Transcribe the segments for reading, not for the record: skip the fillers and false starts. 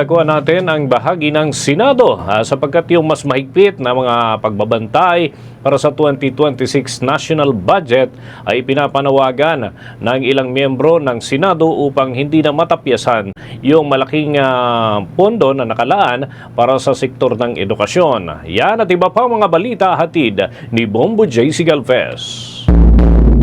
Nakuha natin ang bahagi ng Senado sapagkat yung mas mahigpit na mga pagbabantay para sa 2026 national budget ay pinapanawagan ng ilang miyembro ng Senado upang hindi na matapyasan yung malaking pondo na nakalaan para sa sektor ng edukasyon. Yan at iba pang mga balita hatid ni Bombo J. Galvez.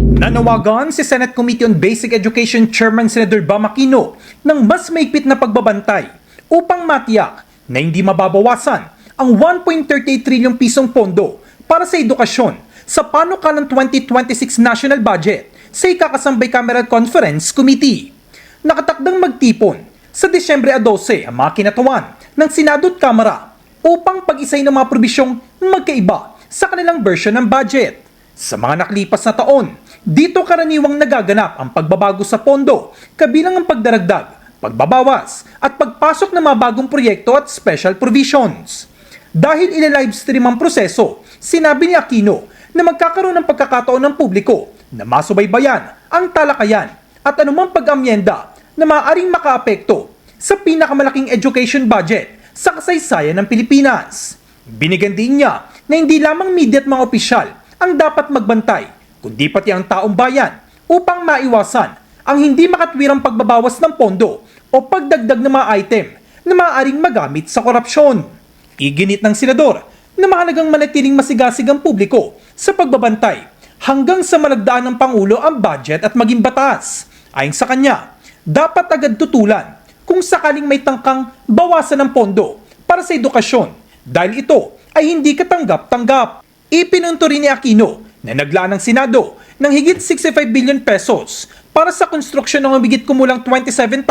Nanawagan si Senate Committee on Basic Education Chairman Senator Bam Aquino ng mas mahigpit na pagbabantay upang matiyak na hindi mababawasan ang 1.38 trilliong pisong pondo para sa edukasyon sa panukalang 2026 national budget sa ikakasambay Cameral Conference Committee. Nakatakdang magtipon sa Disyembre 12 ang mga kinatawan ng Senado at Kamara upang pag-isay ng mga probisyong magkaiba sa kanilang version ng budget. Sa mga naklipas na taon, dito karaniwang nagaganap ang pagbabago sa pondo, kabilang ang pagdaragdag, pagbabawas, at pagpasok ng mga bagong proyekto at special provisions. Dahil ila-livestream ang proseso, sinabi ni Aquino na magkakaroon ng pagkakataon ng publiko na masubaybayan ang talakayan at anumang pag-amyenda na maaaring makaapekto sa pinakamalaking education budget sa kasaysayan ng Pilipinas. Binigyan din niya na hindi lamang media at mga opisyal ang dapat magbantay, kundi pati ang taong bayan upang maiwasan ang hindi makatwirang pagbabawas ng pondo o pagdagdag ng mga item na maaaring magamit sa korupsyon. Iginit ng senador na mahalagang manatiling masigasig ang publiko sa pagbabantay hanggang sa malagdaan ng Pangulo ang budget at maging batas. Ayon sa kanya, dapat agad tutulan kung sakaling may tangkang bawasan ng pondo para sa edukasyon dahil ito ay hindi katanggap-tanggap. Ipinunto rin ni Aquino na naglaan ng Senado ng higit 65 billion pesos para sa konstruksyon ng higit kumulang 27,000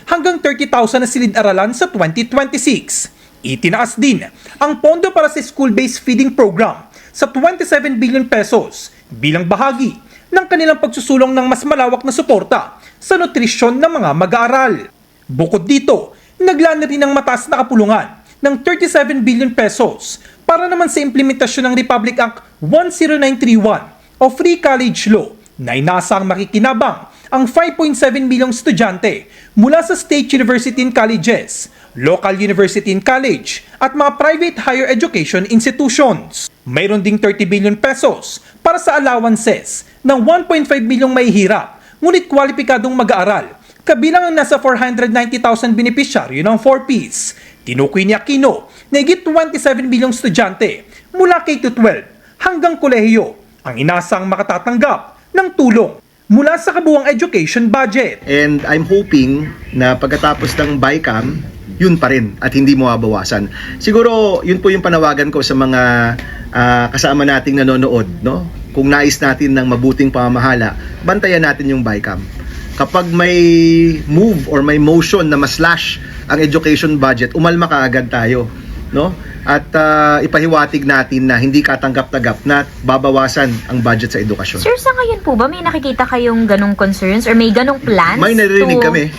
hanggang 30,000 na silid-aralan sa 2026. Itinaas din ang pondo para sa school-based feeding program sa 27 billion pesos bilang bahagi ng kanilang pagsusulong ng mas malawak na suporta sa nutrisyon ng mga mag-aaral. Bukod dito, naglaan na rin ng mataas na kapulungan ng 37 billion pesos para naman sa implementasyon ng Republic Act 10931 o Free College Law na inaasang makikinabang ang 5.7 milyong estudyante mula sa state university and colleges, local university and college at mga private higher education institutions. Mayroon ding 30 billion pesos para sa allowances ng 1.5 milyong mahihirap ngunit kwalipikadong mag-aaral, kabilang ang nasa 490,000 benepisyaryo ng 4Ps. Tinukoy ni Aquino na higit 27 bilyong estudyante mula K-12 hanggang kolehiyo ang inasang makatatanggap ng tulong mula sa kabuuang education budget. And I'm hoping na pagkatapos ng BICAM, yun pa rin at hindi mabawasan. Siguro yun po yung panawagan ko sa mga kasama nating nanonood, no? Kung nais natin ng mabuting pamamahala, bantayan natin yung BICAM. Kapag may move or may motion na ma-slash ang education budget, umalma kaagad tayo, no? At ipahiwatig natin na hindi katanggap-tanggap na babawasan ang budget sa edukasyon. Sir, sa ngayon po ba may nakikita kayong ganong concerns or may ganong plans? May naririnig kami,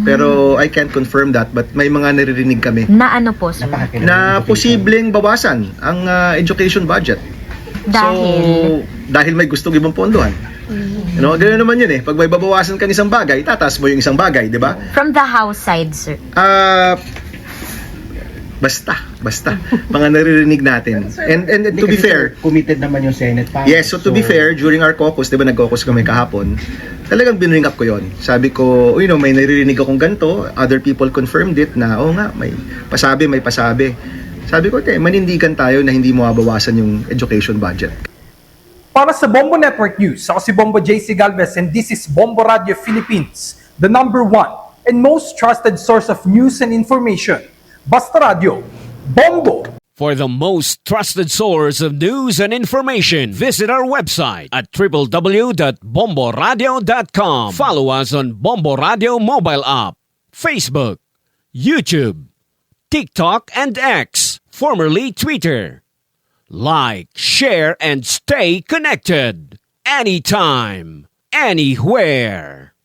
pero I can't confirm that, but may mga naririnig kami Na ano po, sir? na posibleng bawasan ang education budget. Dahil? So, dahil may gustong ibang pondohan. You know, ganoon naman yun eh. Pag may babawasan ka ng isang bagay, tataas mo yung isang bagay, di ba? From the House side, sir. Basta. Mga naririnig natin. And to be fair, committed naman yung Senate pa. yes, so to be fair, during our caucus, di ba nag-caucus kami kahapon, talagang binring up ko yon. Sabi ko, you know, may naririnig akong ganito, other people confirmed it na, nga, may pasabi. Sabi ko, manindigan tayo na hindi mabawasan yung education budget. Para sa Bombo Network News, ako si Bombo J. Galvez and this is Bombo Radio Philippines, the #1 and most trusted source of news and information. Basta Radio, Bombo! For the most trusted source of news and information, visit our website at www.bomboradio.com. Follow us on Bombo Radio mobile app, Facebook, YouTube, TikTok, and X, formerly Twitter. Like, share, and stay connected. Anytime, anywhere.